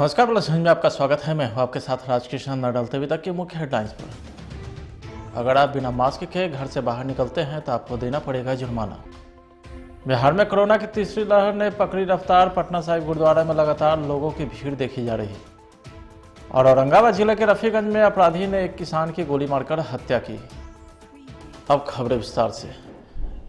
नमस्कार, प्लस में आपका स्वागत है। मैं हूं आपके साथ राजकिशन। न डालते हुए तक की मुख्य हेडलाइंस पर। अगर आप बिना मास्क के घर से बाहर निकलते हैं तो आपको देना पड़ेगा जुर्माना। बिहार में कोरोना की तीसरी लहर ने पकड़ी रफ्तार। पटना साहिब गुरुद्वारा में लगातार लोगों की भीड़ देखी जा रही है। और औरंगाबाद जिले के रफीगंज में अपराधी ने एक किसान की गोली मारकर हत्या की। अब खबरें विस्तार से।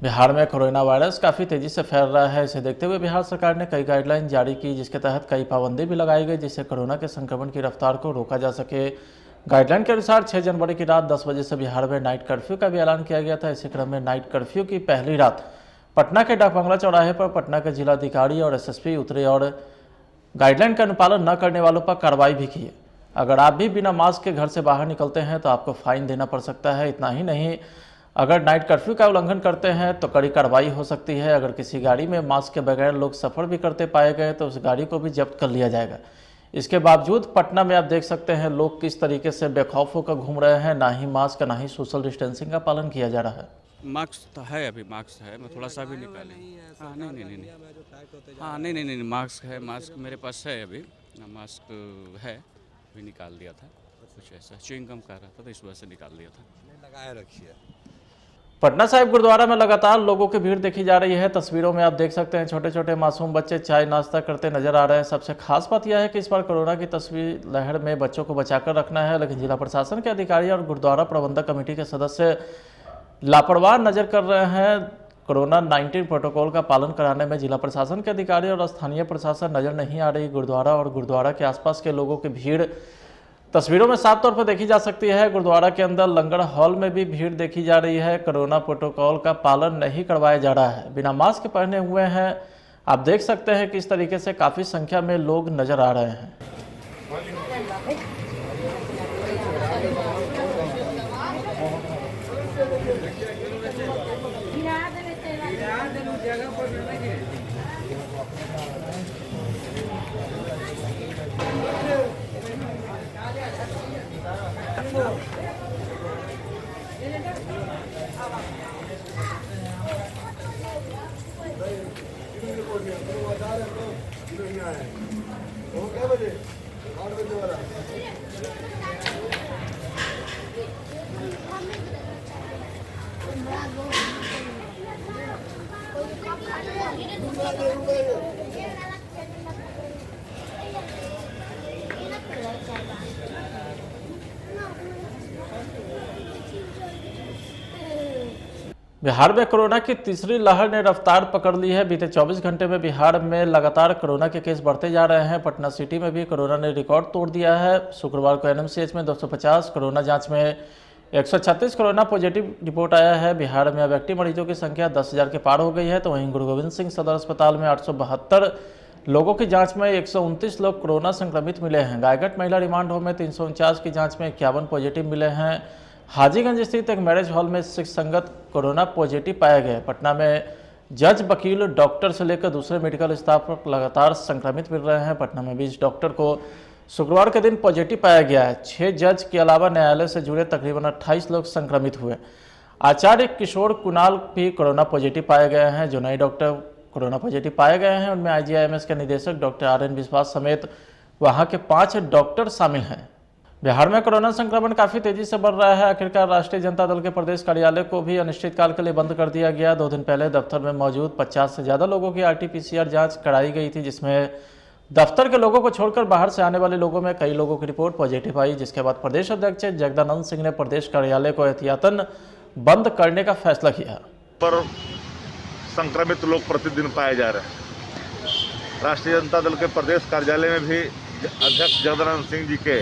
बिहार में कोरोना वायरस काफ़ी तेज़ी से फैल रहा है। इसे देखते हुए बिहार सरकार ने कई गाइडलाइन जारी की, जिसके तहत कई पाबंदी भी लगाई गई, जिससे कोरोना के संक्रमण की रफ्तार को रोका जा सके। गाइडलाइन के अनुसार 6 जनवरी की रात 10 बजे से बिहार में नाइट कर्फ्यू का भी ऐलान किया गया था। इसी क्रम में नाइट कर्फ्यू की पहली रात पटना के डाक बंगला चौराहे पर पटना के जिलाधिकारी और एसएसपी उतरे और गाइडलाइन का अनुपालन न करने वालों पर कार्रवाई भी की। अगर आप भी बिना मास्क के घर से बाहर निकलते हैं तो आपको फाइन देना पड़ सकता है। इतना ही नहीं, अगर नाइट कर्फ्यू का उल्लंघन करते हैं तो कड़ी कार्रवाई हो सकती है। अगर किसी गाड़ी में मास्क के बगैर लोग सफ़र भी करते पाए गए तो उस गाड़ी को भी जब्त कर लिया जाएगा। इसके बावजूद पटना में आप देख सकते हैं लोग किस तरीके से बेखौफ होकर घूम रहे हैं। ना ही मास्क ना ही सोशल डिस्टेंसिंग का पालन किया जा रहा है। मास्क तो है, अभी मास्क है, मैं थोड़ा सा भी निकाले। हाँ नहीं, मास्क है, मास्क मेरे पास है, अभी मास्क है, अभी निकाल दिया था। कुछ ऐसा च्युइंगम कर रहा था तो इस वजह से निकाल दिया था। लगाए रखिए। पटना साहिब गुरुद्वारा में लगातार लोगों की भीड़ देखी जा रही है। तस्वीरों में आप देख सकते हैं छोटे छोटे मासूम बच्चे चाय नाश्ता करते नजर आ रहे हैं। सबसे खास बात यह है कि इस बार कोरोना की तस्वीर लहर में बच्चों को बचाकर रखना है, लेकिन जिला प्रशासन के अधिकारी और गुरुद्वारा प्रबंधक कमेटी के सदस्य लापरवाह नजर कर रहे हैं। कोरोना 19 प्रोटोकॉल का पालन कराने में जिला प्रशासन के अधिकारी और स्थानीय प्रशासन नजर नहीं आ रही। गुरुद्वारा और गुरुद्वारा के आसपास के लोगों की भीड़ तस्वीरों में साफ तौर पर देखी जा सकती है। गुरुद्वारा के अंदर लंगर हॉल में भी भीड़ देखी जा रही है। कोरोना प्रोटोकॉल का पालन नहीं करवाया जा रहा है, बिना मास्क पहने हुए हैं। आप देख सकते हैं किस तरीके से काफ़ी संख्या में लोग नजर आ रहे हैं। बिहार में कोरोना की तीसरी लहर ने रफ्तार पकड़ ली है। बीते 24 घंटे में बिहार में लगातार कोरोना के केस बढ़ते जा रहे हैं। पटना सिटी में भी कोरोना ने रिकॉर्ड तोड़ दिया है। शुक्रवार को एनएमसीएच में 250, कोरोना जांच में 136 कोरोना पॉजिटिव रिपोर्ट आया है। बिहार में अब एक्टिव मरीजों की संख्या 10,000 के पार हो गई है। तो वहीं गुरु गोविंद सिंह सदर अस्पताल में 872 लोगों की जाँच में 129 लोग कोरोना संक्रमित मिले हैं। गायघाट महिला रिमांड होम में 349 की जाँच में 51 पॉजिटिव मिले हैं। हाजीगंज स्थित एक मैरिज हॉल में सिख संगत कोरोना पॉजिटिव पाए गए। पटना में जज, वकील, डॉक्टर से लेकर दूसरे मेडिकल स्टाफ लगातार संक्रमित मिल रहे हैं। पटना में 20 डॉक्टर को शुक्रवार के दिन पॉजिटिव पाया गया है। 6 जज के अलावा न्यायालय से जुड़े तकरीबन 28 लोग संक्रमित हुए। आचार्य किशोर कुणाल भी कोरोना पॉजिटिव पाए गए हैं। जो नए डॉक्टर कोरोना पॉजिटिव पाए गए हैं उनमें IGIMS के निदेशक डॉक्टर RN विश्वास समेत वहाँ के 5 डॉक्टर शामिल हैं। बिहार में कोरोना संक्रमण काफ़ी तेजी से बढ़ रहा है। आखिरकार राष्ट्रीय जनता दल के प्रदेश कार्यालय को भी अनिश्चितकाल के लिए बंद कर दिया गया। 2 दिन पहले दफ्तर में मौजूद 50 से ज़्यादा लोगों की RT-PCR जांच कराई गई थी, जिसमें दफ्तर के लोगों को छोड़कर बाहर से आने वाले लोगों में कई लोगों की रिपोर्ट पॉजिटिव आई, जिसके बाद प्रदेश अध्यक्ष जगदानंद सिंह ने प्रदेश कार्यालय को एहतियातन बंद करने का फैसला किया। पर संक्रमित लोग प्रतिदिन पाए जा रहे हैं। राष्ट्रीय जनता दल के प्रदेश कार्यालय में भी अध्यक्ष जगदानंद सिंह जी के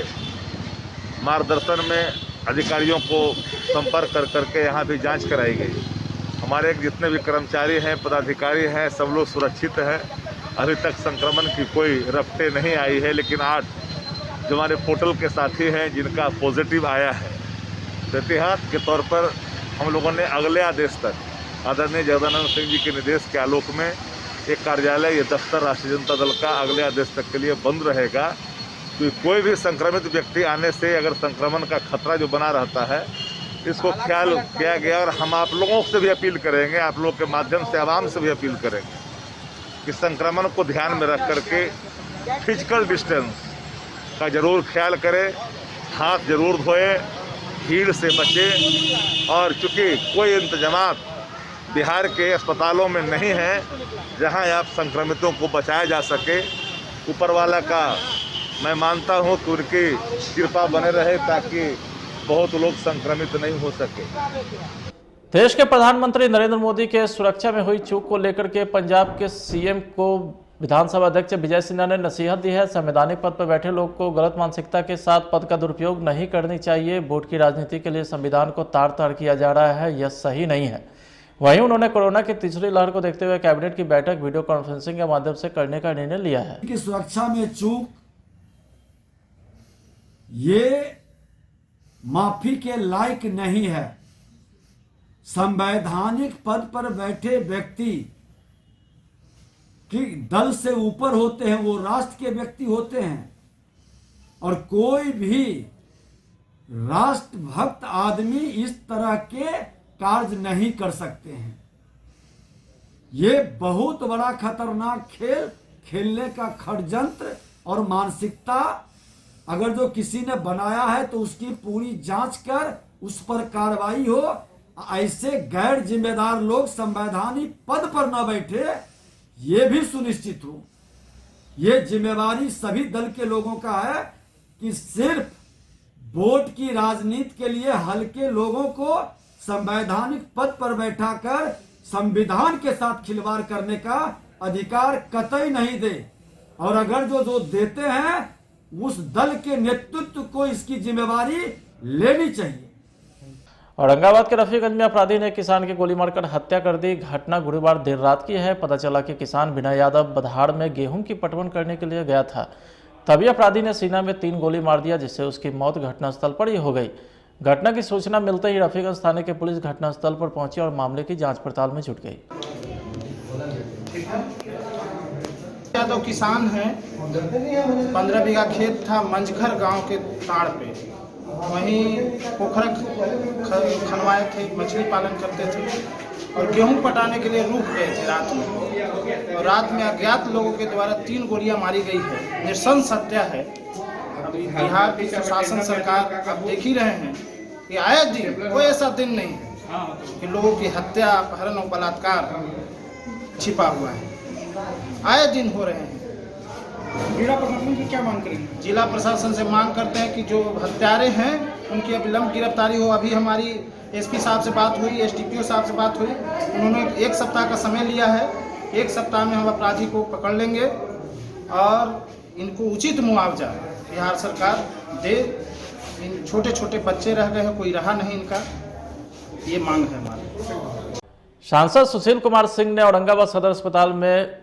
मार्गदर्शन में अधिकारियों को संपर्क कर करके यहाँ भी जांच कराई गई। हमारे जितने भी कर्मचारी हैं, पदाधिकारी हैं, सब लोग सुरक्षित हैं। अभी तक संक्रमण की कोई रफ्ते नहीं आई है, लेकिन 8 जो हमारे पोर्टल के साथी हैं जिनका पॉजिटिव आया है, एहतियात के तौर पर हम लोगों ने अगले आदेश तक आदरणीय जगदानंद सिंह जी के निर्देश के आलोक में एक कार्यालय, ये दफ्तर राष्ट्रीय जनता दल का अगले आदेश तक के लिए बंद रहेगा। तो कोई भी संक्रमित व्यक्ति आने से अगर संक्रमण का खतरा जो बना रहता है, इसको ख्याल किया गया। और हम आप लोगों से भी अपील करेंगे, आप लोगों के माध्यम से आवाम से भी अपील करेंगे कि संक्रमण को ध्यान में रख करके फिजिकल डिस्टेंस का जरूर ख्याल करें, हाथ जरूर धोए, भीड़ से बचे। और चूँकि कोई इंतजामात बिहार के अस्पतालों में नहीं है जहां आप संक्रमितों को बचाया जा सके, ऊपर वाला का मैं मानता हूं कि उनकी कृपा बने रहे ताकि बहुत लोग संक्रमित नहीं हो सके। देश के प्रधानमंत्री नरेंद्र मोदी के सुरक्षा में हुई चूक को लेकर के पंजाब के सीएम को विधानसभा अध्यक्ष विजय सिन्हा ने नसीहत दी है। संवैधानिक पद पर बैठे लोग को गलत मानसिकता के साथ पद का दुरुपयोग नहीं करनी चाहिए। वोट की राजनीति के लिए संविधान को तार तार किया जा रहा है, यह सही नहीं है। वहीं उन्होंने कोरोना की तीसरी लहर को देखते हुए कैबिनेट की बैठक वीडियो कॉन्फ्रेंसिंग के माध्यम से करने का निर्णय लिया है। की सुरक्षा में चूक ये माफी के लायक नहीं है। संवैधानिक पद पर बैठे व्यक्ति कि दल से ऊपर होते हैं, वो राष्ट्र के व्यक्ति होते हैं और कोई भी राष्ट्रभक्त आदमी इस तरह के कार्य नहीं कर सकते हैं। ये बहुत बड़ा खतरनाक खेल खेलने का षड्यंत्र और मानसिकता अगर जो किसी ने बनाया है तो उसकी पूरी जांच कर उस पर कार्रवाई हो। ऐसे गैर जिम्मेदार लोग संवैधानिक पद पर न बैठे, ये भी सुनिश्चित हो। ये जिम्मेवारी सभी दल के लोगों का है कि सिर्फ वोट की राजनीति के लिए हल्के लोगों को संवैधानिक पद पर बैठाकर संविधान के साथ खिलवाड़ करने का अधिकार कतई नहीं दे। और अगर जो देते हैं उस दल के नेतृत्व को इसकी जिम्मेवारी लेनी चाहिए। औरंगाबाद के रफीगंज में अपराधी ने किसान की गोली मारकर हत्या कर दी। घटना गुरुवार देर रात की है। पता चला कि किसान विनय यादव बधाड़ में गेहूं की पटवन करने के लिए गया था, तभी अपराधी ने सीना में 3 गोली मार दिया, जिससे उसकी मौत घटनास्थल पर ही हो गई। घटना की सूचना मिलते ही रफीगंज थाने की पुलिस घटनास्थल पर पहुंची और मामले की जांच पड़ताल में जुट गई। यादव किसान हैं, 15 बीघा खेत था मंझघर गांव के ताड़ पे। वहीं पोखरा खनवाए थे, मछली पालन करते थे और गेहूं पटाने के लिए रुक गए थे रात में। और रात में अज्ञात लोगों के द्वारा 3 गोलियां मारी गई है। निरसंस हत्या है। अभी बिहार की शासन सरकार आप देख ही रहे हैं कि आए दिन कोई ऐसा दिन नहीं है कि लोगों की हत्या, अपहरण और बलात्कार छिपा हुआ है। आए दिन हो रहे हैं। जिला प्रशासन की क्या मांग करेंगे? जिला प्रशासन से मांग करते हैं कि जो हत्यारे हैं उनकी विलंब गिरफ्तारी हो। अभी हमारी एसपी साहब से बात हुई, एसडीपीओ साहब से बात हुई, उन्होंने 1 सप्ताह का समय लिया है। 1 सप्ताह में हम अपराधी को पकड़ लेंगे और इनको उचित मुआवजा बिहार सरकार दे। इन छोटे छोटे बच्चे रह गए हैं, कोई रहा नहीं इनका, ये मांग है हमारी। सांसद सुशील कुमार सिंह ने औरंगाबाद सदर अस्पताल में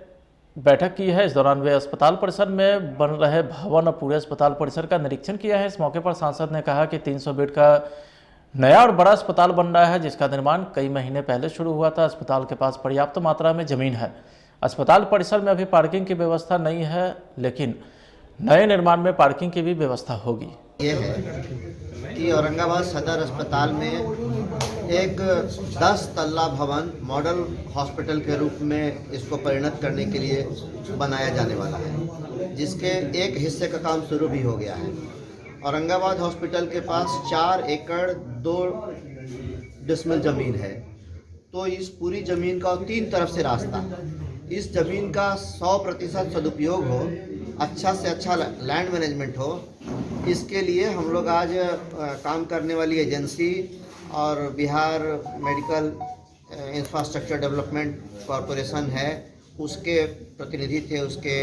बैठक की है। इस दौरान वे अस्पताल परिसर में बन रहे भवन और पूरे अस्पताल परिसर का निरीक्षण किया है। इस मौके पर सांसद ने कहा कि 300 बेड का नया और बड़ा अस्पताल बन रहा है, जिसका निर्माण कई महीने पहले शुरू हुआ था। अस्पताल के पास पर्याप्त मात्रा में जमीन है। अस्पताल परिसर में अभी पार्किंग की व्यवस्था नहीं है, लेकिन नए निर्माण में पार्किंग की भी व्यवस्था होगी। ये है कि औरंगाबाद सदर अस्पताल में एक 10 तल्ला भवन मॉडल हॉस्पिटल के रूप में इसको परिणत करने के लिए बनाया जाने वाला है, जिसके एक हिस्से का काम शुरू भी हो गया है। औरंगाबाद हॉस्पिटल के पास 4 एकड़ 2 डिसमिल ज़मीन है, तो इस पूरी ज़मीन का 3 तरफ से रास्ता, इस ज़मीन का 100% सदुपयोग हो, अच्छा से अच्छा लैंड मैनेजमेंट हो, इसके लिए हम लोग आज काम करने वाली एजेंसी और Bihar medical infrastructure development corporation है, उसके प्रतिनिधि थे, उसके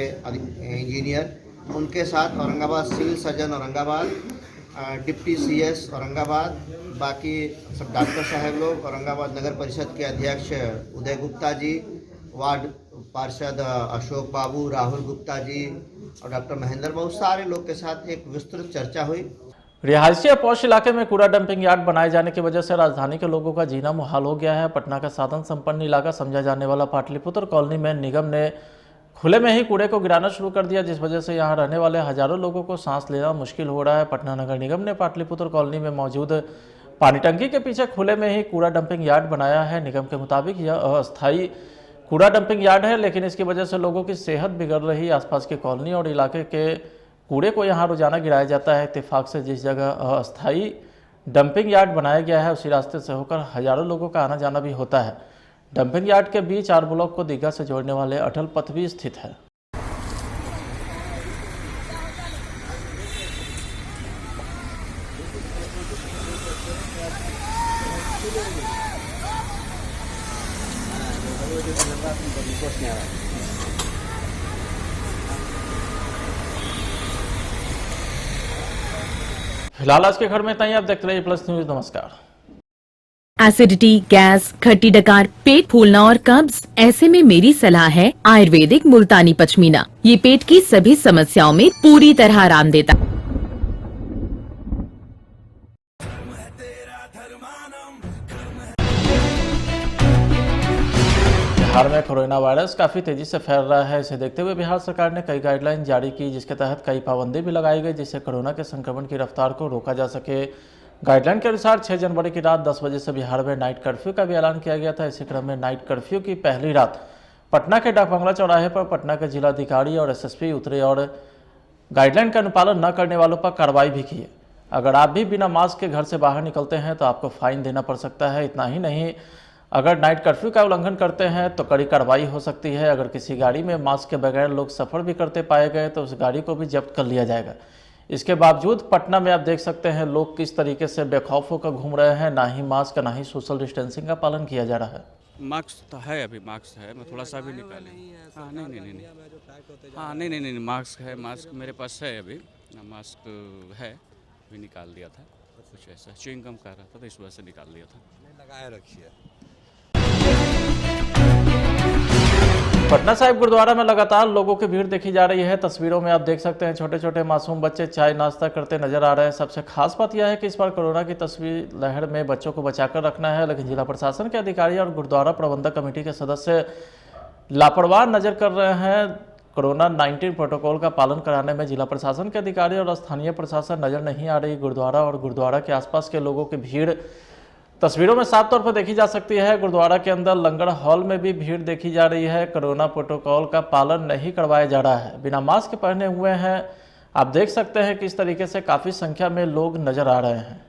इंजीनियर, उनके साथ Aurangabad civil surgeon Aurangabad, deputy CS Aurangabad, बाकी सब डॉक्टर साहब लोग, औरंगाबाद नगर परिषद के अध्यक्ष उदय गुप्ता जी, वार्ड पार्षद अशोक बाबू, राहुल गुप्ता जी और डॉक्टर महेंद्र बाबू, सारे लोग के साथ एक विस्तृत चर्चा हुई। रिहायशी और पौष इलाके में कूड़ा डंपिंग यार्ड बनाए जाने की वजह से राजधानी के लोगों का जीना मुहाल हो गया है। पटना का साधन संपन्न इलाका समझा जाने वाला पाटलिपुत्र कॉलोनी में निगम ने खुले में ही कूड़े को गिराना शुरू कर दिया, जिस वजह से यहां रहने वाले हजारों लोगों को सांस लेना मुश्किल हो रहा है। पटना नगर निगम ने पाटलिपुत्र कॉलोनी में मौजूद पानी टंकी के पीछे खुले में ही कूड़ा डंपिंग यार्ड बनाया है। निगम के मुताबिक यह अस्थायी कूड़ा डंपिंग यार्ड है, लेकिन इसकी वजह से लोगों की सेहत बिगड़ रही। आसपास की कॉलोनी और इलाके के कूड़े को यहाँ रोजाना गिराया जाता है। इत्तेफाक से जिस जगह अस्थायी डंपिंग यार्ड बनाया गया है उसी रास्ते से होकर हजारों लोगों का आना जाना भी होता है। डंपिंग यार्ड के बीच आर ब्लॉक को दीघा से जोड़ने वाले अटल पथ भी स्थित है। फिलहाल आज के घर में इतना ही। आप देखते रहिए प्लस न्यूज। नमस्कार। एसिडिटी, गैस, खट्टी डकार, पेट फूलना और कब्ज, ऐसे में मेरी सलाह है आयुर्वेदिक मुल्तानी पश्मीना। ये पेट की सभी समस्याओं में पूरी तरह आराम देता। बिहार में कोरोना वायरस काफ़ी तेजी से फैल रहा है। इसे देखते हुए बिहार सरकार ने कई गाइडलाइन जारी की, जिसके तहत कई पाबंदी भी लगाई गई, जिससे कोरोना के संक्रमण की रफ्तार को रोका जा सके। गाइडलाइन के अनुसार 6 जनवरी की रात 10 बजे से बिहार में नाइट कर्फ्यू का भी ऐलान किया गया था। इसी क्रम में नाइट कर्फ्यू की पहली रात पटना के डाकबंगला चौराहे पर पटना के जिलाधिकारी और एसएसपी उतरे और गाइडलाइन का अनुपालन न करने वालों पर कार्रवाई भी की है। अगर आप भी बिना मास्क के घर से बाहर निकलते हैं तो आपको फाइन देना पड़ सकता है। इतना ही नहीं, अगर नाइट कर्फ्यू का उल्लंघन करते हैं तो कड़ी कार्रवाई हो सकती है। अगर किसी गाड़ी में मास्क के बगैर लोग सफ़र भी करते पाए गए तो उस गाड़ी को भी जब्त कर लिया जाएगा। इसके बावजूद पटना में आप देख सकते हैं लोग किस तरीके से बेखौफ होकर घूम रहे हैं। ना ही मास्क ना ही सोशल डिस्टेंसिंग का पालन किया जा रहा है। मास्क तो है, अभी मास्क है, मैं थोड़ा सा भी निकाले। हाँ नहीं, हाँ नहीं, मास्क है, मास्क मेरे पास है, अभी मास्क है, अभी निकाल दिया था। कुछ ऐसा च्युइंग गम कर रहा था तो इस वजह से निकाल दिया था। लगाए रखिए। पटना साहिब गुरुद्वारा में लगातार लोगों की भीड़ देखी जा रही है। तस्वीरों में आप देख सकते हैं छोटे छोटे मासूम बच्चे चाय नाश्ता करते नजर आ रहे हैं। सबसे खास बात यह है कि इस बार कोरोना की तस्वीर लहर में बच्चों को बचाकर रखना है, लेकिन जिला प्रशासन के अधिकारी और गुरुद्वारा प्रबंधक कमेटी के सदस्य लापरवाह नजर कर रहे हैं। कोरोना 19 प्रोटोकॉल का पालन कराने में जिला प्रशासन के अधिकारी और स्थानीय प्रशासन नजर नहीं आ रही। गुरुद्वारा और गुरुद्वारा के आसपास के लोगों की भीड़ तस्वीरों में साफ तौर पर देखी जा सकती है। गुरुद्वारा के अंदर लंगर हॉल में भी भीड़ देखी जा रही है। कोरोना प्रोटोकॉल का पालन नहीं करवाया जा रहा है, बिना मास्क पहने हुए हैं। आप देख सकते हैं कि इस तरीके से काफ़ी संख्या में लोग नजर आ रहे हैं।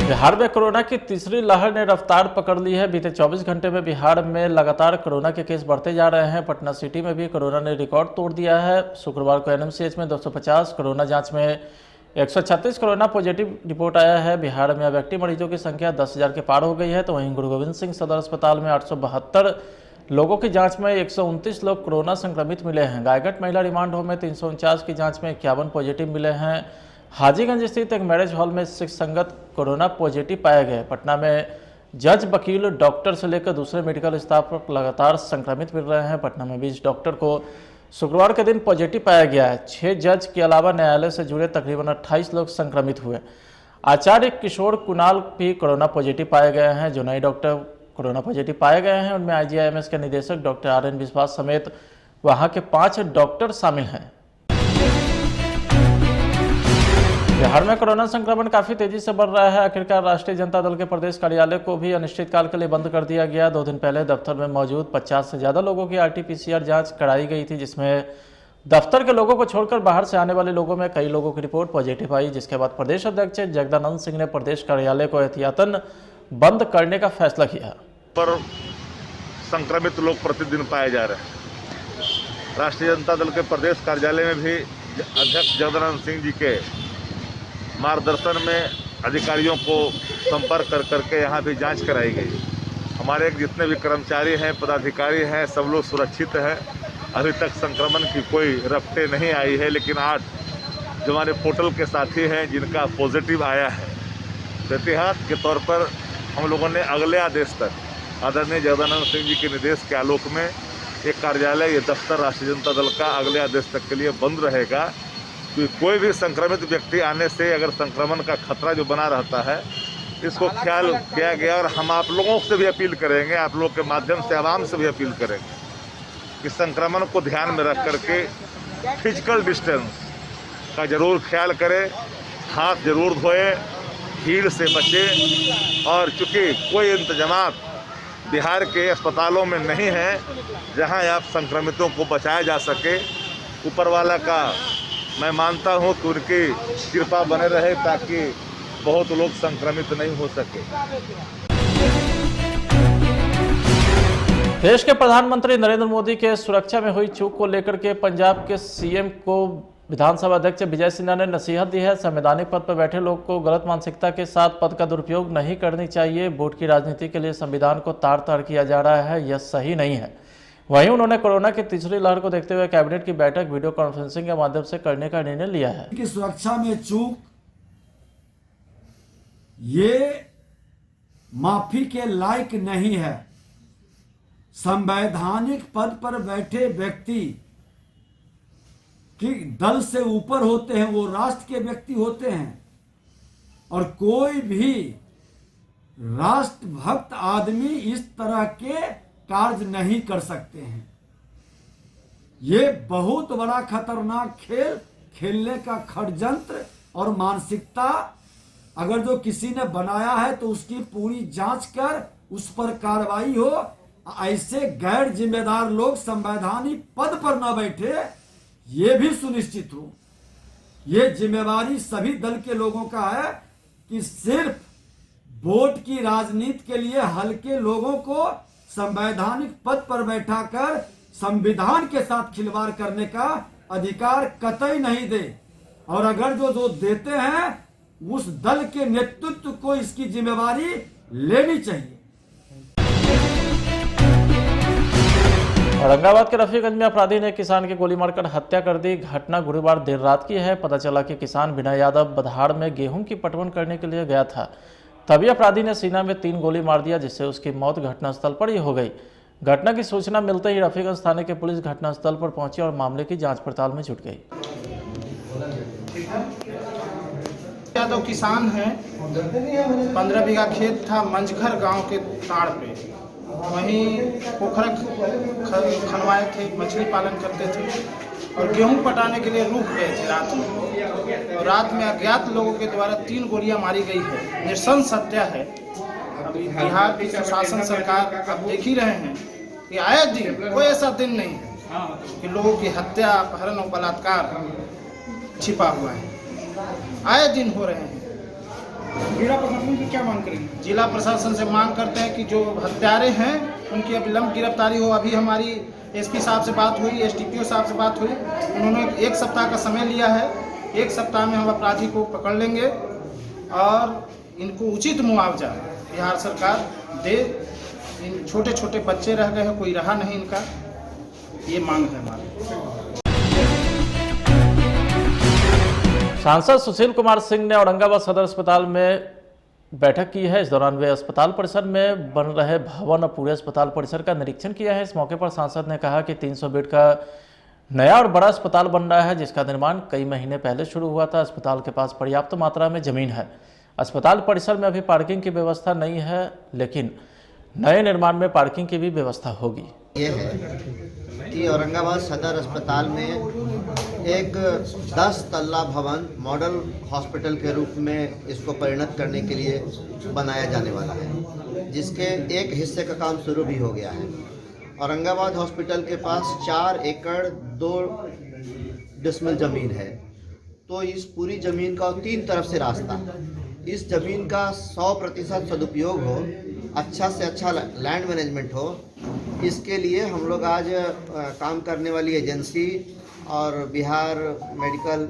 बिहार में कोरोना की तीसरी लहर ने रफ्तार पकड़ ली है। बीते 24 घंटे में बिहार में लगातार कोरोना के केस बढ़ते जा रहे हैं। पटना सिटी में भी कोरोना ने रिकॉर्ड तोड़ दिया है। शुक्रवार को एनएमसीएच में 250, कोरोना जांच में 136 कोरोना पॉजिटिव रिपोर्ट आया है। बिहार में अब एक्टिव मरीजों की संख्या 10,000 के पार हो गई है। तो वहीं गुरु गोविंद सिंह सदर अस्पताल में 872 लोगों की जाँच में 129 लोग कोरोना संक्रमित मिले हैं। गायघाट महिला रिमांड होम में 349 की जाँच में 51 पॉजिटिव मिले हैं। हाजीगंज स्थित एक मैरिज हॉल में सिख संगत कोरोना पॉजिटिव पाए गए। पटना में जज, वकील, डॉक्टर से लेकर दूसरे मेडिकल स्टाफ लगातार संक्रमित मिल रहे हैं। पटना में 20 डॉक्टर को शुक्रवार के दिन पॉजिटिव पाया गया है। 6 जज के अलावा न्यायालय से जुड़े तकरीबन 28 लोग संक्रमित हुए। आचार्य किशोर कुणाल भी कोरोना पॉजिटिव पाए गए हैं। जो नए डॉक्टर कोरोना पॉजिटिव पाए गए हैं उनमें IGIMS के निदेशक डॉक्टर RN विश्वास समेत वहां के 5 डॉक्टर शामिल हैं। बिहार में कोरोना संक्रमण काफी तेजी से बढ़ रहा है। आखिरकार राष्ट्रीय जनता दल के प्रदेश कार्यालय को भी अनिश्चितकाल के लिए बंद कर दिया गया। 2 दिन पहले दफ्तर में मौजूद 50 से ज्यादा लोगों की RT-PCR जांच कराई गई थी, जिसमें दफ्तर के लोगों को छोड़कर बाहर से आने वाले लोगों में कई लोगों की रिपोर्ट पॉजिटिव आई, जिसके बाद प्रदेश अध्यक्ष जगदानंद सिंह ने प्रदेश कार्यालय को एहतियातन बंद करने का फैसला किया। पर संक्रमित लोग प्रतिदिन पाए जा रहे हैं। राष्ट्रीय जनता दल के प्रदेश कार्यालय में भी अध्यक्ष जगदानंद सिंह जी के मार्गदर्शन में अधिकारियों को संपर्क करके यहाँ भी जांच कराई गई। हमारे जितने भी कर्मचारी हैं, पदाधिकारी हैं, सब लोग सुरक्षित हैं। अभी तक संक्रमण की कोई रफ्ते नहीं आई है, लेकिन 8 जो हमारे पोर्टल के साथी हैं जिनका पॉजिटिव आया है, एहतियात के तौर पर हम लोगों ने अगले आदेश तक आदरणीय जगदानंद सिंह जी के निर्देश के आलोक में ये कार्यालय, ये दफ्तर राष्ट्रीय जनता दल का अगले आदेश तक के लिए बंद रहेगा। क्योंकि कोई भी संक्रमित व्यक्ति आने से अगर संक्रमण का खतरा जो बना रहता है, इसको ख्याल किया गया। और हम आप लोगों से भी अपील करेंगे, आप लोगों के माध्यम से आवाम से भी अपील करेंगे कि संक्रमण को ध्यान में रख करके फिजिकल डिस्टेंस का जरूर ख्याल करें, हाथ जरूर धोएं, भीड़ से बचें। और चूँकि कोई इंतजामात बिहार के अस्पतालों में नहीं है जहां आप संक्रमितों को बचाया जा सके, ऊपर वाला का मैं मानता हूं कि उनकी कृपा बने रहे ताकि बहुत लोग संक्रमित नहीं हो सके। देश के प्रधानमंत्री नरेंद्र मोदी के सुरक्षा में हुई चूक को लेकर के पंजाब के सीएम को विधानसभा अध्यक्ष विजय सिन्हा ने नसीहत दी है। संवैधानिक पद पर बैठे लोग को गलत मानसिकता के साथ पद का दुरुपयोग नहीं करनी चाहिए। वोट की राजनीति के लिए संविधान को तार तार किया जा रहा है, यह सही नहीं है। वहीं उन्होंने कोरोना की तीसरी लहर को देखते हुए कैबिनेट की बैठक वीडियो कॉन्फ्रेंसिंग के माध्यम से करने का निर्णय लिया है। की सुरक्षा में चूक ये माफी के लायक नहीं है। संवैधानिक पद पर बैठे व्यक्ति कि दल से ऊपर होते हैं, वो राष्ट्र के व्यक्ति होते हैं। और कोई भी राष्ट्रभक्त आदमी इस तरह के कार्य नहीं कर सकते हैं। ये बहुत बड़ा खतरनाक खेल खेलने का षड्यंत्र और मानसिकता अगर जो किसी ने बनाया है तो उसकी पूरी जांच कर उस पर कार्रवाई हो। ऐसे गैर जिम्मेदार लोग संवैधानिक पद पर न बैठे, ये भी सुनिश्चित हो। ये जिम्मेवारी सभी दल के लोगों का है कि सिर्फ वोट की राजनीति के लिए हल्के लोगों को संवैधानिक पद पर बैठाकर संविधान के साथ खिलवाड़ करने का अधिकार कतई नहीं दे। और अगर जो देते हैं उस दल के नेतृत्व को इसकी जिम्मेवारी लेनी चाहिए। औरंगाबाद के रफीगंज में अपराधी ने किसान की गोली मारकर हत्या कर दी। घटना गुरुवार देर रात की है। पता चला कि किसान विनय यादव बधाड़ में गेहूं की पटवन करने के लिए गया था, तभी अपराधी ने सीना में 3 गोली मार दिया, जिससे उसकी मौत घटनास्थल पर ही हो गई। घटना की सूचना मिलते ही रफीगंज थाने की पुलिस घटनास्थल पर पहुंची और मामले की जांच पड़ताल में जुट गई। यादव किसान हैं, 15 बीघा खेत था मंझघर गांव के ताड़ पे। वहीं पोखरा खनवाए थे, मछली पालन करते थे और गेहूं पटाने के लिए रुक गए थे रात में। और रात में अज्ञात लोगों के द्वारा 3 गोलियां मारी गई है। निरसंस हत्या है। अभी बिहार की शासन सरकार अब देख ही रहे हैं कि आए दिन कोई ऐसा दिन नहीं है कि लोगों की हत्या, अपहरण और बलात्कार छिपा हुआ है। आए दिन हो रहे हैं। जिला प्रशासन से क्या मांग करेंगे? जिला प्रशासन से मांग करते हैं कि जो हत्यारे हैं उनकी विलंब गिरफ्तारी हो। अभी हमारी एसपी साहब से बात हुई, एसडीपीओ साहब से बात हुई, उन्होंने 1 सप्ताह का समय लिया है। 1 सप्ताह में हम अपराधी को पकड़ लेंगे और इनको उचित मुआवजा बिहार सरकार दे। इन छोटे छोटे बच्चे रह गए हैं, कोई रहा नहीं इनका, ये मांग है हमारी। सांसद सुशील कुमार सिंह ने औरंगाबाद सदर अस्पताल में बैठक की है। इस दौरान वे अस्पताल परिसर में बन रहे भवन और पूरे अस्पताल परिसर का निरीक्षण किया है। इस मौके पर सांसद ने कहा कि 300 बेड का नया और बड़ा अस्पताल बन रहा है, जिसका निर्माण कई महीने पहले शुरू हुआ था। अस्पताल के पास पर्याप्त मात्रा में जमीन है। अस्पताल परिसर में अभी पार्किंग की व्यवस्था नहीं है, लेकिन नए निर्माण में पार्किंग की भी व्यवस्था होगी। ये है कि औरंगाबाद सदर अस्पताल में एक 10 तल्ला भवन मॉडल हॉस्पिटल के रूप में इसको परिणत करने के लिए बनाया जाने वाला है, जिसके एक हिस्से का काम शुरू भी हो गया है। औरंगाबाद हॉस्पिटल के पास 4 एकड़ 2 डिसमिल ज़मीन है, तो इस पूरी ज़मीन का 3 तरफ से रास्ता, इस ज़मीन का 100% सदुपयोग हो, अच्छा से अच्छा लैंड मैनेजमेंट हो, इसके लिए हम लोग आज काम करने वाली एजेंसी और Bihar medical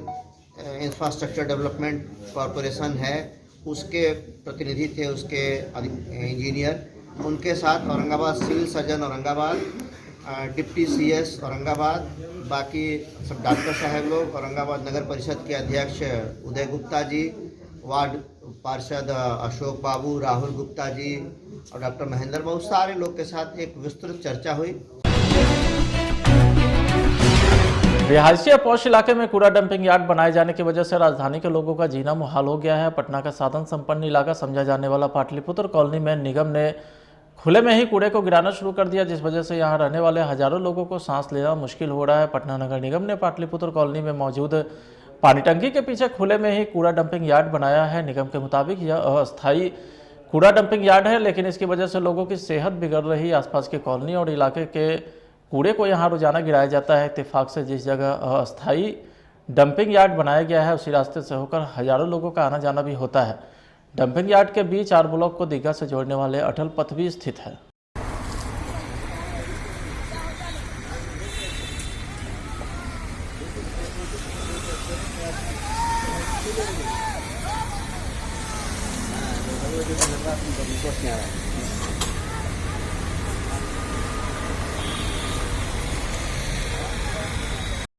infrastructure development corporation है, उसके प्रतिनिधि थे, उसके इंजीनियर, उनके साथ Aurangabad civil surgeon Aurangabad, deputy CS Aurangabad, बाकी सब डॉक्टर साहब लोग, औरंगाबाद नगर परिषद के अध्यक्ष उदय गुप्ता जी, वार्ड पार्षद अशोक बाबू, राहुल गुप्ता जी और डॉक्टर महेंद्र बाबू, सारे लोग के साथ एक विस्तृत चर्चा हुई। रिहायशी पौष इलाके में कूड़ा डंपिंग यार्ड बनाए जाने की वजह से राजधानी के लोगों का जीना मुहाल हो गया है। पटना का साधन संपन्न इलाका समझा जाने वाला पाटलिपुत्र कॉलोनी में निगम ने खुले में ही कूड़े को गिराना शुरू कर दिया, जिस वजह से यहां रहने वाले हजारों लोगों को सांस लेना मुश्किल हो रहा है। पटना नगर निगम ने पाटलिपुत्र कॉलोनी में मौजूद पानी टंकी के पीछे खुले में ही कूड़ा डंपिंग यार्ड बनाया है। निगम के मुताबिक यह अस्थायी कूड़ा डंपिंग यार्ड है, लेकिन इसकी वजह से लोगों की सेहत बिगड़ रही। आसपास की कॉलोनी और इलाके के कूड़े को यहाँ रोजाना गिराया जाता है। इत्तेफाक से जिस जगह अस्थायी डंपिंग यार्ड बनाया गया है उसी रास्ते से होकर हजारों लोगों का आना जाना भी होता है। डंपिंग यार्ड के बीच आर ब्लॉक को दीघा से जोड़ने वाले अटल पथ भी स्थित है।